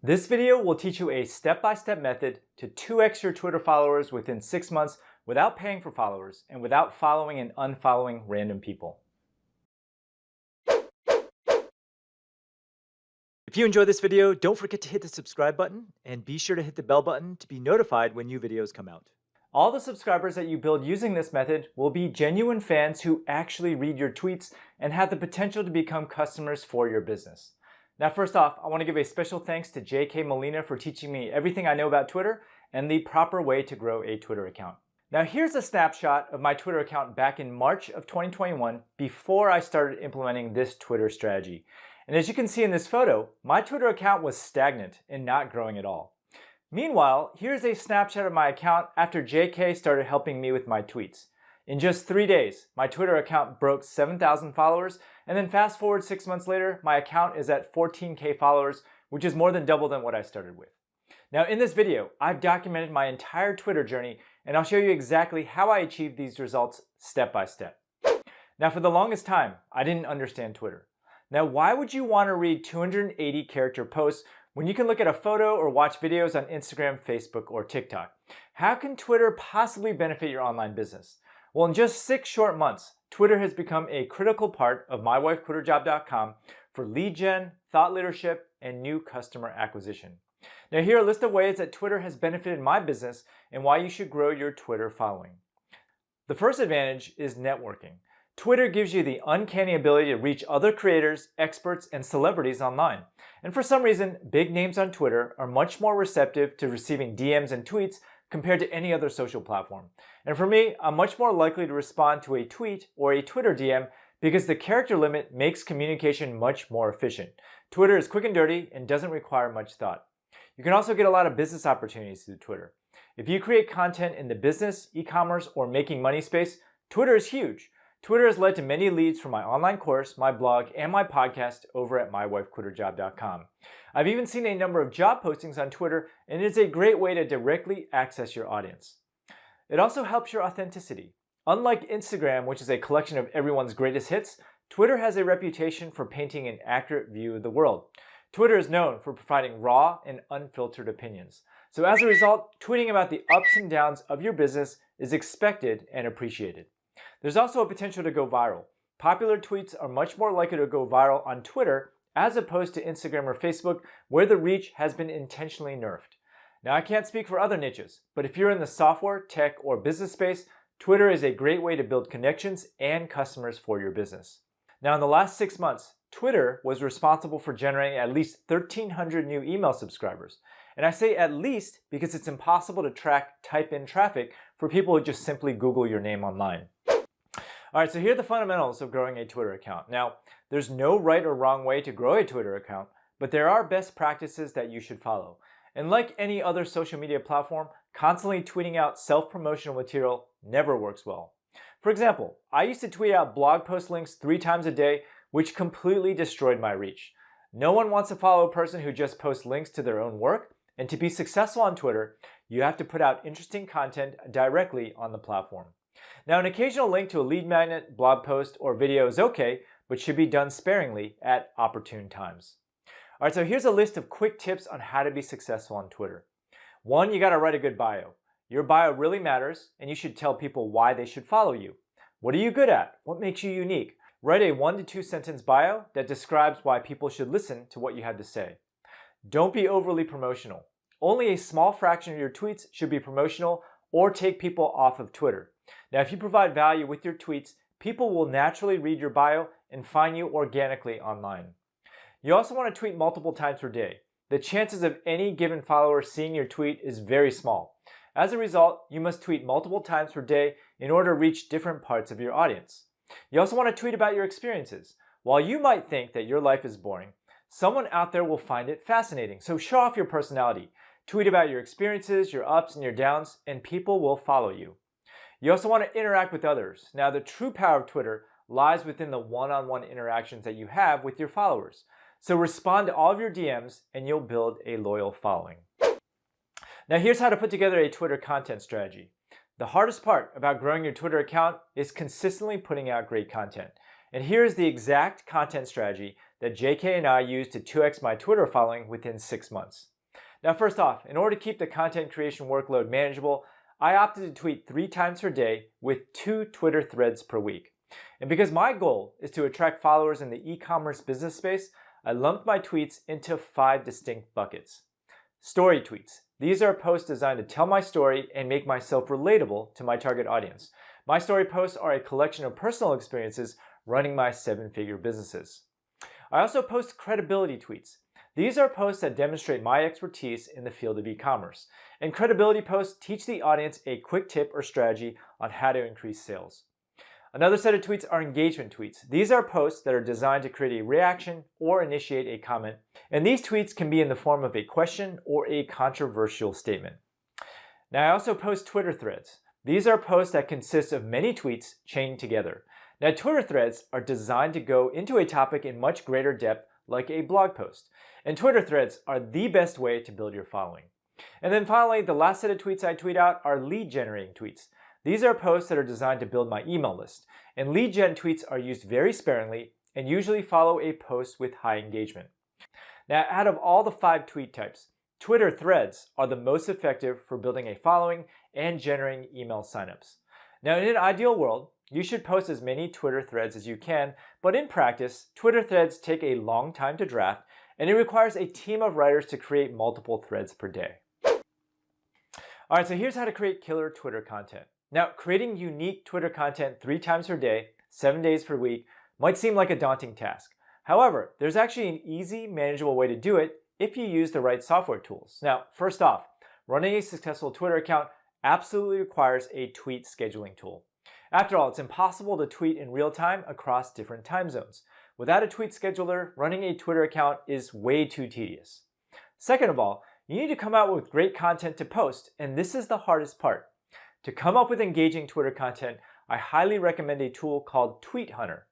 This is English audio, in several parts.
This video will teach you a step-by-step method to 2x your Twitter followers within 6 months without paying for followers and without following and unfollowing random people. If you enjoyed this video, don't forget to hit the subscribe button and be sure to hit the bell button to be notified when new videos come out. All the subscribers that you build using this method will be genuine fans who actually read your tweets and have the potential to become customers for your business. Now, first off, I want to give a special thanks to J.K. Molina for teaching me everything I know about Twitter and the proper way to grow a Twitter account. Now, here's a snapshot of my Twitter account back in March of 2021 before I started implementing this Twitter strategy. And as you can see in this photo, my Twitter account was stagnant and not growing at all. Meanwhile, here's a snapshot of my account after JK started helping me with my tweets. In just 3 days, my Twitter account broke 7,000 followers, and then fast forward 6 months later, my account is at 14K followers, which is more than double than what I started with. Now in this video, I've documented my entire Twitter journey, and I'll show you exactly how I achieved these results step by step. Now for the longest time, I didn't understand Twitter. Now why would you want to read 280 character posts when you can look at a photo or watch videos on Instagram, Facebook, or TikTok? How can Twitter possibly benefit your online business? Well, in just 6 short months, Twitter has become a critical part of mywifequitterjob.com for lead gen, thought leadership, and new customer acquisition. Now here are a list of ways that Twitter has benefited my business and why you should grow your Twitter following. The first advantage is networking. Twitter gives you the uncanny ability to reach other creators, experts, and celebrities online. And for some reason, big names on Twitter are much more receptive to receiving DMs and tweets compared to any other social platform. And for me, I'm much more likely to respond to a tweet or a Twitter DM because the character limit makes communication much more efficient. Twitter is quick and dirty and doesn't require much thought. You can also get a lot of business opportunities through Twitter. If you create content in the business, e-commerce, or making money space, Twitter is huge. Twitter has led to many leads for my online course, my blog, and my podcast over at mywifequitterjob.com. I've even seen a number of job postings on Twitter, and it is a great way to directly access your audience. It also helps your authenticity. Unlike Instagram, which is a collection of everyone's greatest hits, Twitter has a reputation for painting an accurate view of the world. Twitter is known for providing raw and unfiltered opinions. So as a result, tweeting about the ups and downs of your business is expected and appreciated. There's also a potential to go viral. Popular tweets are much more likely to go viral on Twitter as opposed to Instagram or Facebook, where the reach has been intentionally nerfed. Now, I can't speak for other niches, but if you're in the software, tech, or business space, Twitter is a great way to build connections and customers for your business. Now, in the last 6 months, Twitter was responsible for generating at least 1,300 new email subscribers. And I say at least because it's impossible to track type-in traffic for people who just simply Google your name online. All right, so here are the fundamentals of growing a Twitter account. Now, there's no right or wrong way to grow a Twitter account, but there are best practices that you should follow. And like any other social media platform, constantly tweeting out self-promotional material never works well. For example, I used to tweet out blog post links 3 times a day, which completely destroyed my reach. No one wants to follow a person who just posts links to their own work, and to be successful on Twitter, you have to put out interesting content directly on the platform. Now, an occasional link to a lead magnet, blog post, or video is okay, but should be done sparingly at opportune times. All right, so here's a list of quick tips on how to be successful on Twitter. 1, you gotta write a good bio. Your bio really matters, and you should tell people why they should follow you. What are you good at? What makes you unique? Write a 1 to 2 sentence bio that describes why people should listen to what you have to say. Don't be overly promotional. Only a small fraction of your tweets should be promotional or take people off of Twitter. Now, if you provide value with your tweets, people will naturally read your bio and find you organically online. You also want to tweet multiple times per day. The chances of any given follower seeing your tweet is very small. As a result, you must tweet multiple times per day in order to reach different parts of your audience. You also want to tweet about your experiences. While you might think that your life is boring, someone out there will find it fascinating. So show off your personality. Tweet about your experiences, your ups and your downs, and people will follow you. You also want to interact with others. Now, the true power of Twitter lies within the one-on-one interactions that you have with your followers. So respond to all of your DMs and you'll build a loyal following. Now, here's how to put together a Twitter content strategy. The hardest part about growing your Twitter account is consistently putting out great content. And here's the exact content strategy that JK and I used to 2x my Twitter following within 6 months. Now, first off, in order to keep the content creation workload manageable, I opted to tweet 3 times per day with 2 Twitter threads per week. And because my goal is to attract followers in the e-commerce business space, I lumped my tweets into 5 distinct buckets. Story tweets. These are posts designed to tell my story and make myself relatable to my target audience. My story posts are a collection of personal experiences running my 7-figure businesses. I also post credibility tweets. These are posts that demonstrate my expertise in the field of e-commerce. And credibility posts teach the audience a quick tip or strategy on how to increase sales. Another set of tweets are engagement tweets. These are posts that are designed to create a reaction or initiate a comment. And these tweets can be in the form of a question or a controversial statement. Now, I also post Twitter threads. These are posts that consist of many tweets chained together. Now, Twitter threads are designed to go into a topic in much greater depth like a blog post. And Twitter threads are the best way to build your following. And then finally, the last set of tweets I tweet out are lead generating tweets. These are posts that are designed to build my email list. And lead gen tweets are used very sparingly and usually follow a post with high engagement. Now, out of all the 5 tweet types, Twitter threads are the most effective for building a following and generating email signups. Now, in an ideal world, you should post as many Twitter threads as you can, but in practice, Twitter threads take a long time to draft, and it requires a team of writers to create multiple threads per day. All right, so here's how to create killer Twitter content. Now, creating unique Twitter content 3 times per day, 7 days per week, might seem like a daunting task. However, there's actually an easy, manageable way to do it if you use the right software tools. Now, first off, running a successful Twitter account absolutely requires a tweet scheduling tool. After all, it's impossible to tweet in real time across different time zones. Without a tweet scheduler, running a Twitter account is way too tedious. Second of all, you need to come out with great content to post, and this is the hardest part. To come up with engaging Twitter content, I highly recommend a tool called Tweet Hunter.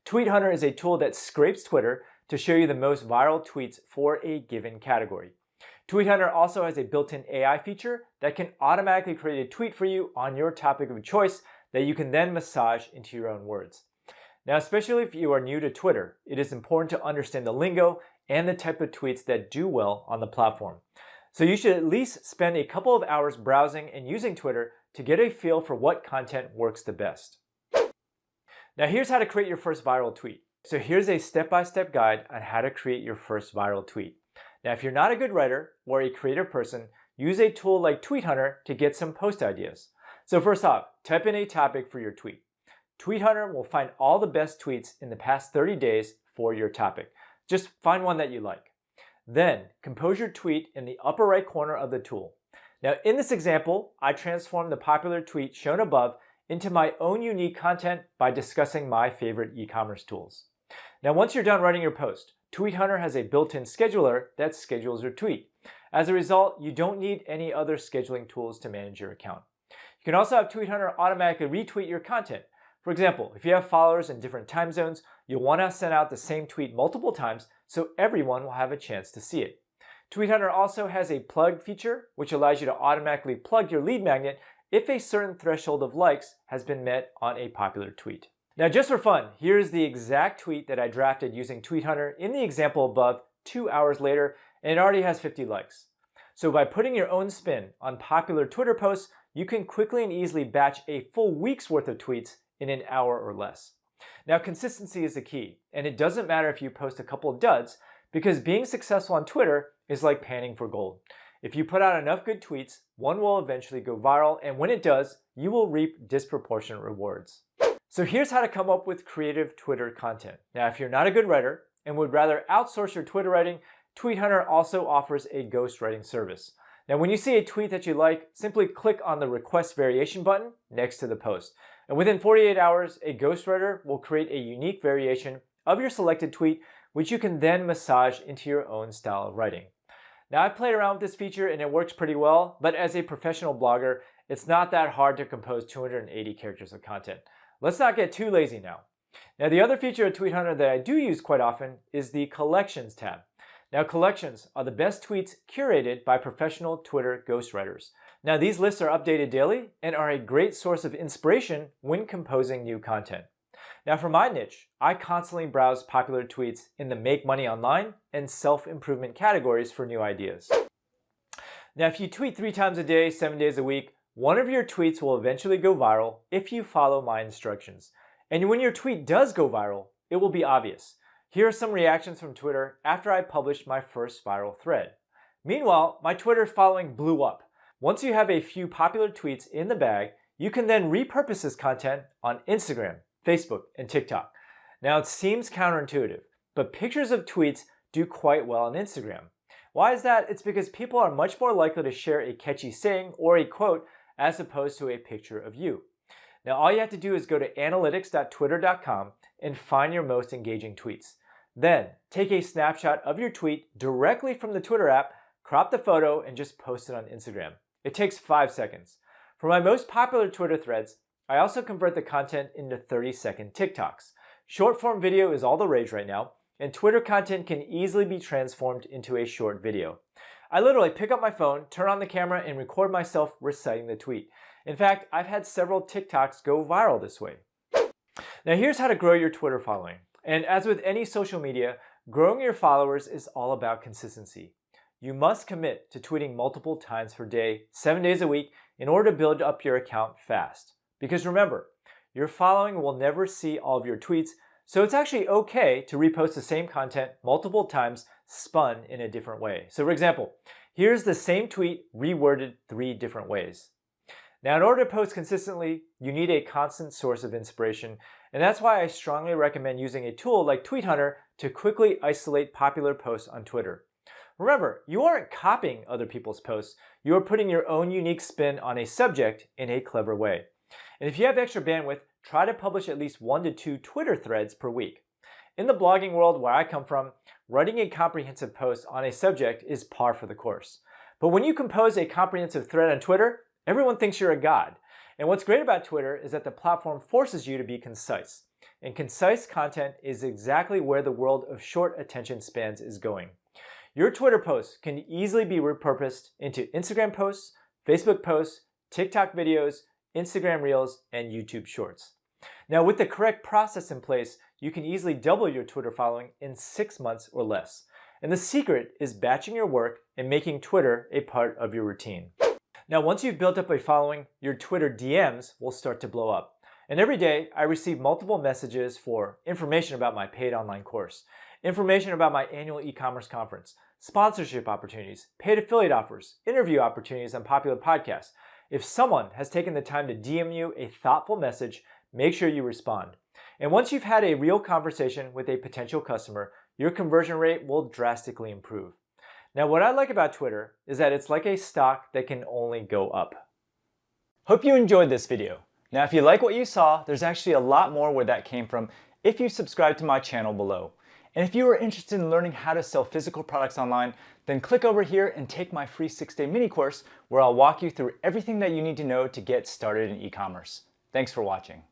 Tweet Hunter is a tool that scrapes Twitter to show you the most viral tweets for a given category. Tweet Hunter also has a built-in AI feature that can automatically create a tweet for you on your topic of choice that you can then massage into your own words. Now, especially if you are new to Twitter, it is important to understand the lingo and the type of tweets that do well on the platform. So you should at least spend a couple of hours browsing and using Twitter to get a feel for what content works the best. Now, here's how to create your first viral tweet. So here's a step-by-step guide on how to create your first viral tweet. Now, if you're not a good writer or a creative person, use a tool like Tweet Hunter to get some post ideas. So first off, type in a topic for your tweet. Tweet Hunter will find all the best tweets in the past 30 days for your topic. Just find one that you like. Then, compose your tweet in the upper right corner of the tool. Now, in this example, I transformed the popular tweet shown above into my own unique content by discussing my favorite e-commerce tools. Now, once you're done writing your post, Tweet Hunter has a built-in scheduler that schedules your tweet. As a result, you don't need any other scheduling tools to manage your account. You can also have Tweet Hunter automatically retweet your content. For example, if you have followers in different time zones, you'll want to send out the same tweet multiple times so everyone will have a chance to see it. Tweet Hunter also has a plug feature, which allows you to automatically plug your lead magnet if a certain threshold of likes has been met on a popular tweet. Now, just for fun, here's the exact tweet that I drafted using Tweet Hunter in the example above 2 hours later, and it already has 50 likes. So by putting your own spin on popular Twitter posts, you can quickly and easily batch a full week's worth of tweets in an hour or less. Now, consistency is the key, and it doesn't matter if you post a couple of duds, because being successful on Twitter is like panning for gold. If you put out enough good tweets, one will eventually go viral, and when it does, you will reap disproportionate rewards. So here's how to come up with creative Twitter content. Now, if you're not a good writer and would rather outsource your Twitter writing, Tweet Hunter also offers a ghostwriting service. Now, when you see a tweet that you like, simply click on the Request Variation button next to the post. And within 48 hours, a ghostwriter will create a unique variation of your selected tweet, which you can then massage into your own style of writing. Now, I've played around with this feature and it works pretty well, but as a professional blogger, it's not that hard to compose 280 characters of content. Let's not get too lazy now. Now, the other feature of Tweet Hunter that I do use quite often is the Collections tab. Now, collections are the best tweets curated by professional Twitter ghostwriters. Now, these lists are updated daily and are a great source of inspiration when composing new content. Now, for my niche, I constantly browse popular tweets in the Make Money Online and self-improvement categories for new ideas. Now, if you tweet 3 times a day, 7 days a week, one of your tweets will eventually go viral if you follow my instructions. And when your tweet does go viral, it will be obvious. Here are some reactions from Twitter after I published my first viral thread. Meanwhile, my Twitter following blew up. Once you have a few popular tweets in the bag, you can then repurpose this content on Instagram, Facebook, and TikTok. Now, it seems counterintuitive, but pictures of tweets do quite well on Instagram. Why is that? It's because people are much more likely to share a catchy saying or a quote as opposed to a picture of you. Now, all you have to do is go to analytics.twitter.com and find your most engaging tweets. Then, take a snapshot of your tweet directly from the Twitter app, crop the photo, and just post it on Instagram. It takes 5 seconds. For my most popular Twitter threads, I also convert the content into 30-second TikToks. Short-form video is all the rage right now, and Twitter content can easily be transformed into a short video. I literally pick up my phone, turn on the camera, and record myself reciting the tweet. In fact, I've had several TikToks go viral this way. Now here's how to grow your Twitter following. And as with any social media, growing your followers is all about consistency. You must commit to tweeting multiple times per day, 7 days a week, in order to build up your account fast. Because remember, your following will never see all of your tweets, so it's actually okay to repost the same content multiple times spun in a different way. So for example, here's the same tweet reworded 3 different ways. Now, in order to post consistently, you need a constant source of inspiration, and that's why I strongly recommend using a tool like Tweet Hunter to quickly isolate popular posts on Twitter. Remember, you aren't copying other people's posts, you are putting your own unique spin on a subject in a clever way. And if you have extra bandwidth, try to publish at least 1 to 2 Twitter threads per week. In the blogging world where I come from, writing a comprehensive post on a subject is par for the course. But when you compose a comprehensive thread on Twitter, everyone thinks you're a god. And what's great about Twitter is that the platform forces you to be concise. And concise content is exactly where the world of short attention spans is going. Your Twitter posts can easily be repurposed into Instagram posts, Facebook posts, TikTok videos, Instagram Reels, and YouTube Shorts. Now, with the correct process in place, you can easily double your Twitter following in 6 months or less. And the secret is batching your work and making Twitter a part of your routine. Now, once you've built up a following, your Twitter DMs will start to blow up. And every day, I receive multiple messages for information about my paid online course, information about my annual e-commerce conference, sponsorship opportunities, paid affiliate offers, interview opportunities on popular podcasts. If someone has taken the time to DM you a thoughtful message, make sure you respond. And once you've had a real conversation with a potential customer, your conversion rate will drastically improve. Now, what I like about Twitter is that it's like a stock that can only go up. Hope you enjoyed this video. Now, if you like what you saw, there's actually a lot more where that came from if you subscribe to my channel below. And if you are interested in learning how to sell physical products online, then click over here and take my free 6-day mini course where I'll walk you through everything that you need to know to get started in e-commerce. Thanks for watching.